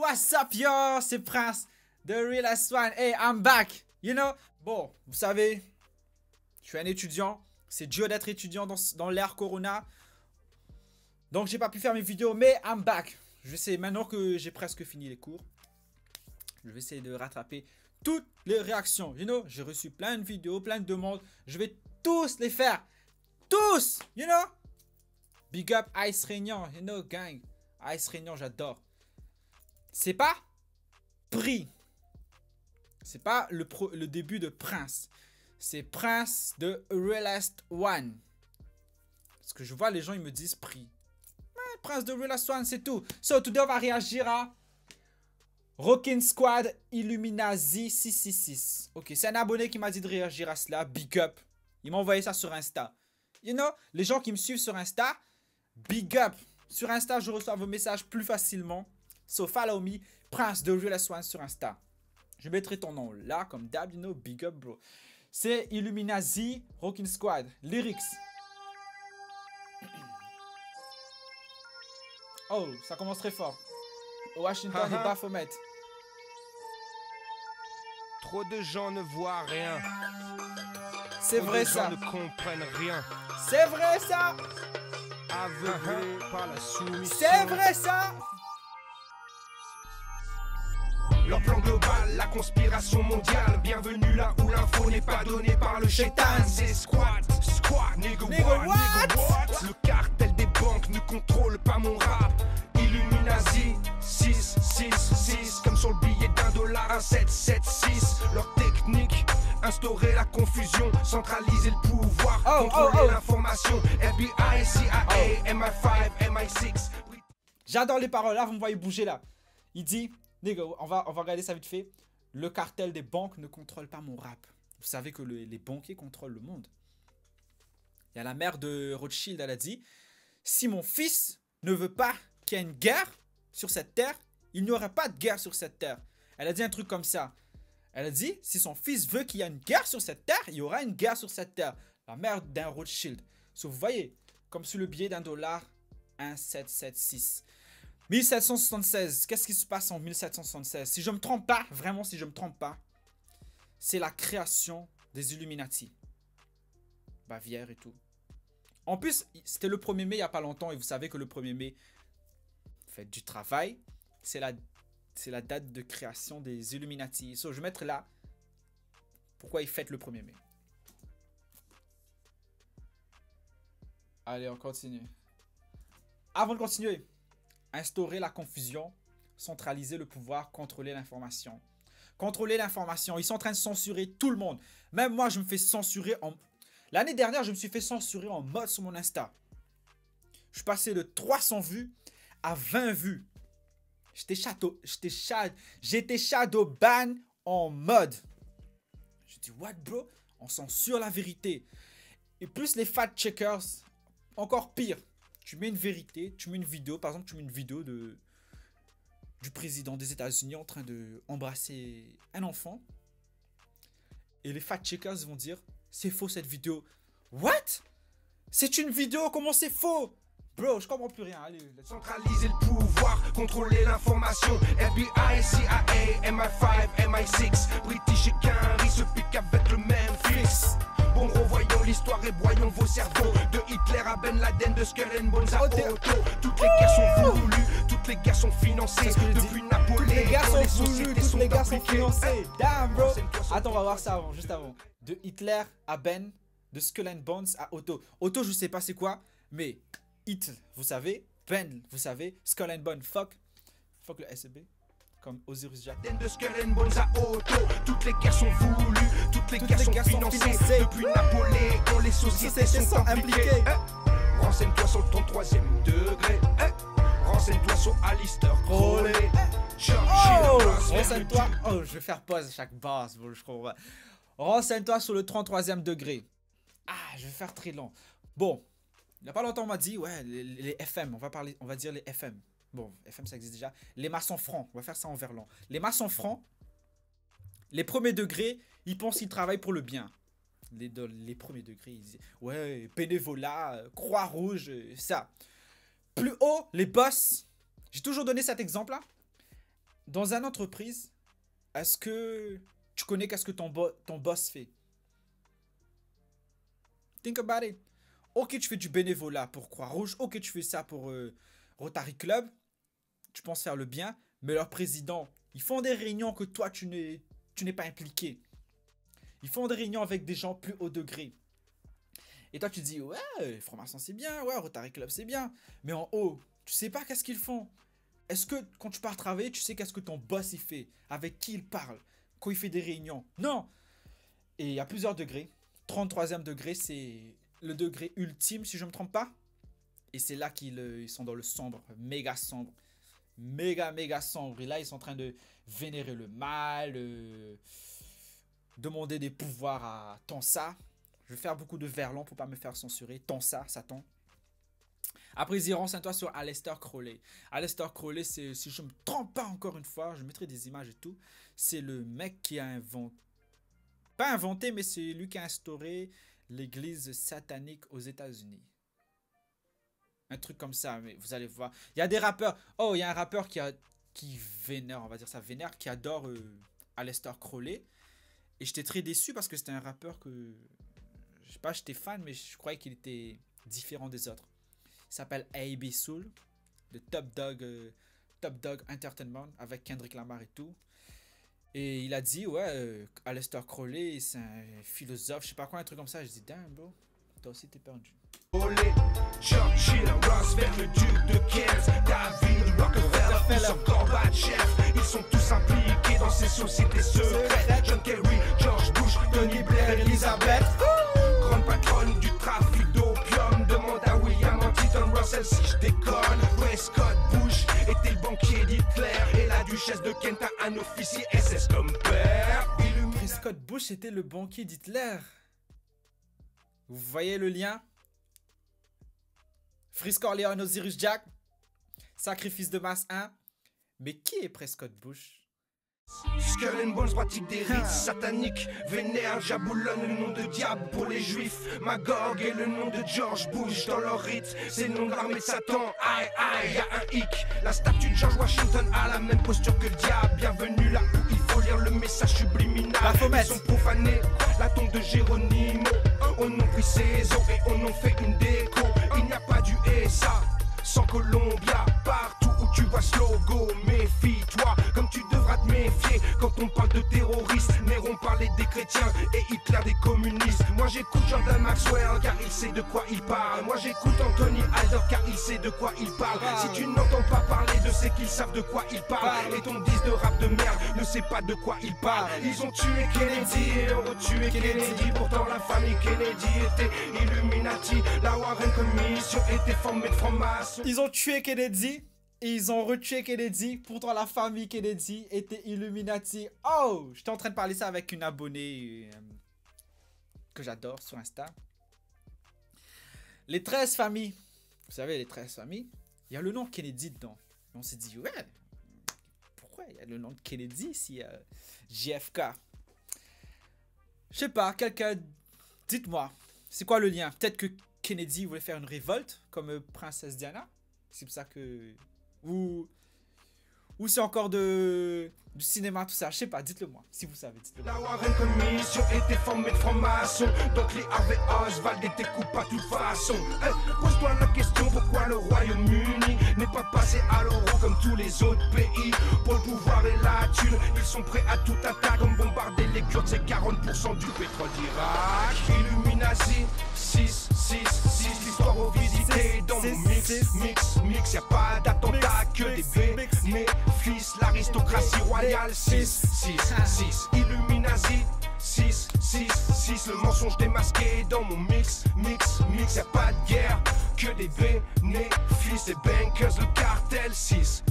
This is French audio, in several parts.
what's up, yo? C'est Prince, The Realest One. Hey, I'm back, you know? Bon, vous savez, je suis un étudiant. C'est dur d'être étudiant dans l'ère Corona. Donc, j'ai pas pu faire mes vidéos, mais I'm back. Je vais essayer, maintenant que j'ai presque fini les cours, je vais essayer de rattraper toutes les réactions. You know, j'ai reçu plein de vidéos, plein de demandes. Je vais tous les faire. Tous, you know? Big up Ice Réunion, you know, gang. Ice Réunion, j'adore. C'est pas Prix. C'est pas le début de Prince. C'est Prince de Realest One. Parce que je vois les gens, ils me disent Prix. Ouais, Prince de Realest One, c'est tout. So, today, on va réagir à Rockin' Squad Illuminati 666. Ok, c'est un abonné qui m'a dit de réagir à cela. Big up. Il m'a envoyé ça sur Insta. You know, les gens qui me suivent sur Insta, big up. Sur Insta, je reçois vos messages plus facilement. So, follow me, Prince de Realest One sur Insta. Je mettrai ton nom là, comme d'hab, you know, big up, bro. C'est Illuminati Rockin' Squad. Lyrics. Oh, ça commence très fort. Washington et Baphomet. Trop de gens ne voient rien. C'est vrai ça. Trop de gens ne comprennent rien. C'est vrai ça. Aveuglés par la soumission. C'est vrai ça. Leur plan global, la conspiration mondiale. Bienvenue là où l'info n'est pas donnée par le chétan. C'est squad, nigga what? Le cartel des banques ne contrôle pas mon rap. Illuminati 666, comme sur le billet d'1$, 1776. Leur technique, instaurer la confusion, centraliser le pouvoir, contrôler l'information. FBI, CIA, MI5, MI6. J'adore les paroles, là vous me voyez bouger là. Il dit, on va regarder ça vite fait. Le cartel des banques ne contrôle pas mon rap. Vous savez que les banquiers contrôlent le monde. Il y a la mère de Rothschild, elle a dit, si mon fils ne veut pas qu'il y ait une guerre sur cette terre, il n'y aura pas de guerre sur cette terre. Elle a dit un truc comme ça. Elle a dit, si son fils veut qu'il y ait une guerre sur cette terre, il y aura une guerre sur cette terre. La mère d'un Rothschild. So, vous voyez, comme sur le billet d'1$, 1776. 1776, qu'est-ce qui se passe en 1776? Si je ne me trompe pas, vraiment si je ne me trompe pas, c'est la création des Illuminati. Bavière et tout. En plus, c'était le 1er mai il n'y a pas longtemps et vous savez que le 1er mai, fête du travail, c'est la date de création des Illuminati. So, je vais mettre là pourquoi ils fêtent le 1er mai. Allez, on continue. Avant de continuer, instaurer la confusion, centraliser le pouvoir, contrôler l'information. Contrôler l'information. Ils sont en train de censurer tout le monde. Même moi, je me fais censurer en... L'année dernière, je me suis fait censurer en mode sur mon Insta. Je suis passé de 300 vues à 20 vues. J'étais shadow ban en mode. Je dis, what bro? On censure la vérité. Et plus les fact checkers, encore pire. Tu mets une vérité, tu mets une vidéo, par exemple, tu mets une vidéo du président des États-Unis en train de embrasser un enfant. Et les fact-checkers vont dire, c'est faux cette vidéo. What? C'est une vidéo, comment c'est faux? Bro, je comprends plus rien, allez. Centraliser le pouvoir, contrôler l'information. FBI, CIA, MI5, MI6. British et Quinry se piquent avec le même fils. Bon, revoyons l'histoire et broyons vos cerveaux. De Hitler à Ben Laden, de Skull and Bones à Otto. Toutes les guerres sont voulues, toutes les guerres sont financées. Depuis Napoléon, toutes les guerres sont voulues, toutes les guerres sont financées. Damn, bro. Attends, on va voir ça avant, juste avant. De Hitler à Ben, de Skull and Bones à Otto. Otto, je sais pas c'est quoi, mais Hit, vous savez. Ben, vous savez. Skull and Bones, fuck le SCB. Comme Osiris Jack. De Skull and Bones à Otto. Toutes les guerres sont voulues, toutes les guerres sont financées. Depuis Napoléon, les sociétés sont impliquées. Renseigne-toi sur le 33e degré. Renseigne-toi sur Alistair Crowley. Renseigne-toi. Oh, je vais faire pause à chaque base, je crois. Renseigne-toi sur le 33e degré. Ah, je vais faire très long. Bon, il n'y a pas longtemps, on m'a dit, ouais, les FM, on va dire les FM. Bon, FM, ça existe déjà. Les maçons francs, on va faire ça en verlan. Les maçons francs, les premiers degrés, ils pensent qu'ils travaillent pour le bien. Les premiers degrés, ils disent, ouais, bénévolat, Croix-Rouge, ça. Plus haut, les boss, j'ai toujours donné cet exemple-là. dans une entreprise, est-ce que tu connais qu'est-ce que ton boss fait? Think about it. Ok, tu fais du bénévolat pour Croix-Rouge. Ok, tu fais ça pour Rotary Club. Tu penses faire le bien. Mais leurs présidents, ils font des réunions que toi, tu n'es pas impliqué. Ils font des réunions avec des gens plus haut degré. Et toi, tu dis, ouais, franc-maçon, c'est bien. Ouais, Rotary Club, c'est bien. Mais en haut, tu sais pas qu'est-ce qu'ils font. Est-ce que quand tu pars travailler, tu sais qu'est-ce que ton boss il fait? Avec qui il parle? Quand il fait des réunions? Non. Et il y a plusieurs degrés. 33e degré, c'est le degré ultime, si je ne me trompe pas. Et c'est là qu'ils sont dans le sombre, méga sombre. Méga sombre. Et là, ils sont en train de vénérer le mal, demander des pouvoirs à Tansa. Je vais faire beaucoup de verlan pour pas me faire censurer. Tansa, Satan. Après, ils iront toi sur Aleister Crowley. Aleister Crowley, c'est, si je ne me trompe pas encore une fois, je mettrai des images et tout. C'est le mec qui a inventé, pas inventé, mais c'est lui qui a instauré l'église satanique aux États-Unis. Un truc comme ça, mais vous allez voir. Il y a des rappeurs. Oh, il y a un rappeur qui vénère, on va dire ça, vénère, qui adore Aleister Crowley. Et j'étais très déçu parce que c'était un rappeur que, je sais pas, j'étais fan, mais je croyais qu'il était différent des autres. Il s'appelle A.B. Soul, de Top Dog Entertainment, avec Kendrick Lamar et tout. Et il a dit, ouais, Aleister Crowley, c'est un philosophe, je sais pas quoi, un truc comme ça. Je dis, damn, bro, toi aussi t'es perdu. Churchill, Roosevelt, le duc de Kent, David Rockefeller, sur Gorbatchev, ils sont tous impliqués dans ces sociétés secrètes. John Kerry, George Bush, Tony Blair, Elizabeth, grande patronne du trafic d'opium. Demande à William Huntington Russell si je déconne. Prescott Bush était le banquier d'Hitler et la duchesse de Kent a un officier SS comme père. Prescott Bush était le banquier d'Hitler. Vous voyez le lien? Freeze Corleone, Osiris Jack, sacrifice de masse 1. Mais qui est Prescott Bush? Skull and Bones pratique des rites sataniques, vénère, jaboulonne le nom de diable pour les juifs. Magog est le nom de George Bush dans leur rite, c'est le nom de l'armée de Satan. Aïe aïe, y'a un hic. La statue de George Washington a la même posture que le diable. Bienvenue là où il faut lire le message subliminal. Ils sont profanés, la tombe de Géronimo. On a pris ses os et on en fait une déco. Il n'y a pas du SA sans Columbia. Partout où tu vois ce logo, méfie-toi comme tu devras te méfier quand on parle de terroristes. Néron parlait des chrétiens et Hitler des communistes. Moi j'écoute Jordan Maxwell car il sait de quoi il parle. Moi j'écoute Anthony Alder car il sait de quoi il parle. Si tu n'entends pas parler de ceux qui savent de quoi il parle, et ton disque de rap de merde ne sait pas de quoi il parle. Ils ont tué Kennedy et ont retué Kennedy. Pourtant la famille Kennedy était Illuminati. La Warren Commission était formée de francs-maçons. Ils ont tué Kennedy. Ils ont retué Kennedy. Pourtant, la famille Kennedy était Illuminati. Oh, j'étais en train de parler ça avec une abonnée que j'adore sur Insta. Les 13 familles. Vous savez, les 13 familles. Il y a le nom Kennedy dedans. Et on s'est dit, ouais, pourquoi il y a le nom de Kennedy si JFK? Je sais pas, quelqu'un, dites-moi, c'est quoi le lien? Peut-être que Kennedy voulait faire une révolte comme Princesse Diana. C'est pour ça que... Ou c'est encore du cinéma, tout ça. Je sais pas, dites-le moi. Si vous savez, dites-le moi. La Warren Commission était formée de francs-maçons. Donc les Harvey Oswald étaient coupables de toute façon. Pose-toi la question, pourquoi le Royaume-Uni n'est pas passé à l'euro comme tous les autres pays? Pour le pouvoir et la thune, ils sont prêts à tout attaque. Comme bombarder les Kurdes, c'est 40% du pétrole d'Irak. Illuminati, 6, l'histoire revisitée dans mon mix, y'a pas d'attentat, que des bénéfices. L'aristocratie royale, 6, Illuminati, 6, le mensonge démasqué dans mon mix, y'a pas de guerre, que des bénéfices. Les bankers, le cartel, 6.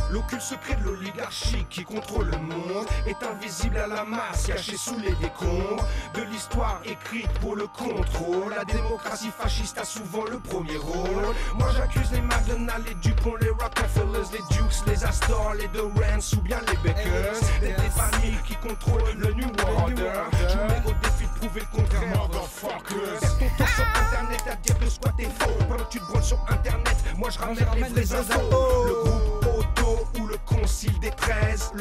L'occulte secret de l'oligarchie qui contrôle le monde est invisible à la masse, caché sous les décombres de l'histoire écrite pour le contrôle. La démocratie fasciste a souvent le premier rôle. Moi j'accuse les McDonald's, les Dupont, les Rockefellers, les Dukes, les Astor, les Durants ou bien les Bakers. Des familles qui contrôlent le New Order. Je mets au défi de prouver le contraire, motherfuckers. Perds ton temps sur internet à dire que squat est faux. Pendant que tu te branles sur internet, moi je ramène les vraies infos. Le groupe Auto ou le concile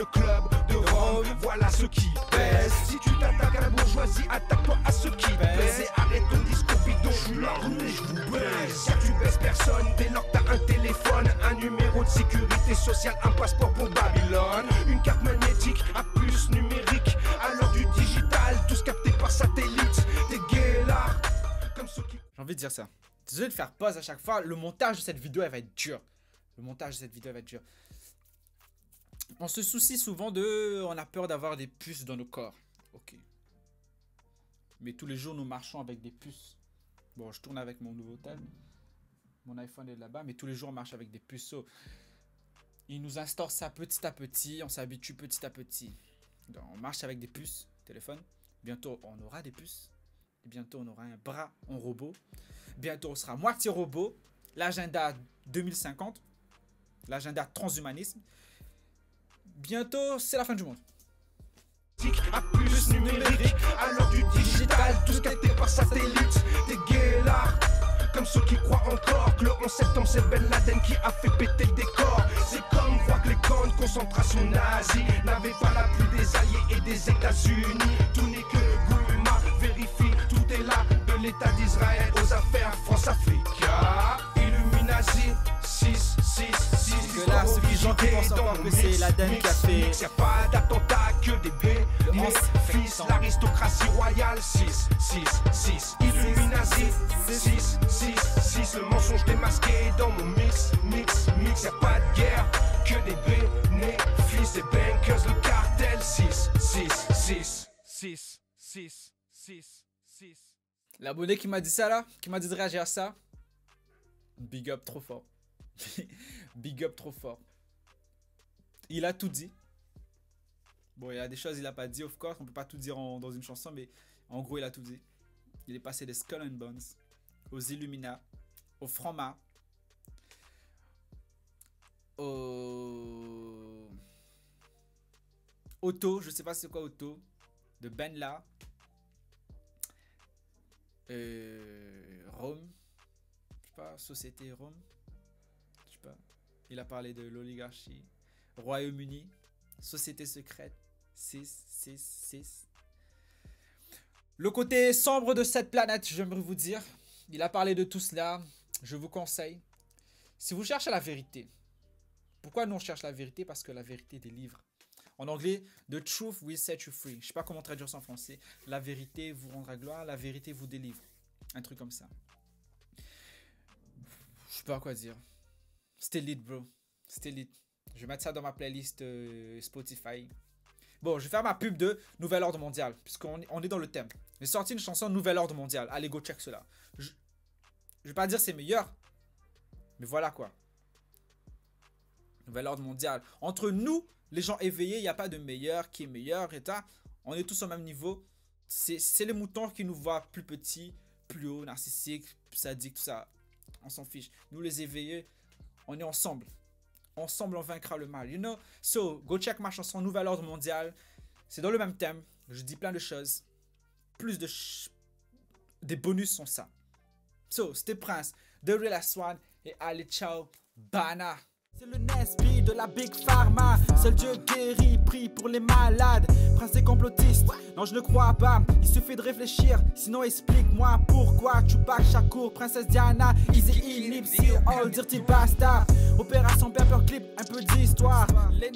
le club de Rome. Voilà ceux qui pèsent. Si tu t'attaques à la bourgeoisie, attaque-toi à ceux qui pèsent. Et arrête ton discours bidon, je suis la rue et je vous baise. Car tu baisses personne dès lors que t'as un téléphone, un numéro de sécurité sociale, un passeport pour Babylone, une carte magnétique à puce numérique. À l'heure du digital, tous captés par satellite. T'es gay là, comme ceux qui... J'ai envie de dire ça. Désolé de faire pause à chaque fois. Le montage de cette vidéo, elle va être dure. Le montage de cette vidéo, elle va être dure. On se soucie souvent de... On a peur d'avoir des puces dans nos corps. Ok. Mais tous les jours, nous marchons avec des puces. Bon, je tourne avec mon nouveau tel. Mon iPhone est là-bas. Mais tous les jours, on marche avec des puces. So, il nous instaure ça petit à petit. On s'habitue petit à petit. Donc, on marche avec des puces. Téléphone. Bientôt, on aura des puces. Et bientôt, on aura un bras en robot. Bientôt, on sera moitié robot. L'agenda 2050. L'agenda transhumanisme. Bientôt, c'est la fin du monde. À plus numérique, à l'heure du digital, tous captés par satellite. T'es gay là, comme ceux qui croient encore que le 11 septembre c'est Ben Laden qui a fait péter le décor. C'est comme croire que les camps de concentration nazis n'avaient pas la pluie des alliés et des États-Unis. Tout n'est que Gouma, vérifie, tout est là, de l'État d'Israël aux affaires France-Africa. Illuminati, 6, 6, 6. Que là, ceux qui pensent encore que c'est Laden qui a fait. Y'a pas d'attentat que des bénéfices. L'aristocratie royale, 6, 6, 6. Illuminati, 6, 6, 6. Le mensonge démasqué dans mon mix, mix, mix. Y'a pas de guerre que des bénéfices. Des bankers, le cartel, 6, 6, 6. 6, 6, 6, 6. L'abonné qui m'a dit ça là, qui m'a dit de réagir à ça. Big up trop fort. Big up trop fort. Il a tout dit. Bon, il y a des choses qu'il n'a pas dit, of course. On peut pas tout dire dans une chanson, mais en gros, il a tout dit. Il est passé des Skull and Bones aux Illumina, aux Francs-Maçons, aux Auto, je sais pas c'est quoi Auto, de Benla, Rome, je sais pas, Société Rome, je sais pas. Il a parlé de l'oligarchie, Royaume-Uni, Société secrète, 6, 6, 6. Le côté sombre de cette planète, j'aimerais vous dire. Il a parlé de tout cela. Je vous conseille. Si vous cherchez la vérité. Pourquoi nous on cherche la vérité? Parce que la vérité délivre. En anglais, the truth will set you free. Je sais pas comment traduire ça en français. La vérité vous rendra gloire. La vérité vous délivre. Un truc comme ça. Je sais pas quoi dire. C'était lit, bro. C'était lit. Je vais mettre ça dans ma playlist Spotify. Bon, je vais faire ma pub de Nouvel Ordre Mondial, puisqu'on est dans le thème. J'ai sorti une chanson Nouvel Ordre Mondial. Allez, go check cela. Je vais pas dire c'est meilleur, mais voilà quoi. Nouvel Ordre Mondial. Entre nous, les gens éveillés, il n'y a pas de meilleur qui est meilleur. Et on est tous au même niveau. C'est les moutons qui nous voient plus petits, plus hauts, narcissiques, sadiques, tout ça. On s'en fiche. Nous les éveillés, on est ensemble. Ensemble, on vaincra le mal, you know. So, go check ma chanson Nouvel Ordre Mondial. C'est dans le même thème. Je dis plein de choses. Plus de... des bonus sont ça. So, c'était Prince, The Real One. Et allez, ciao, bana. C'est le Nesby de la Big Pharma. Seul Dieu guérit, prie pour les malades. Prince des complotistes, non je ne crois pas. Il suffit de réfléchir, sinon explique-moi pourquoi Tupac Shakur, Princesse Diana, Easy E, Nipsey, All Dirty Bastard. Opération Paperclip, un peu d'histoire. Les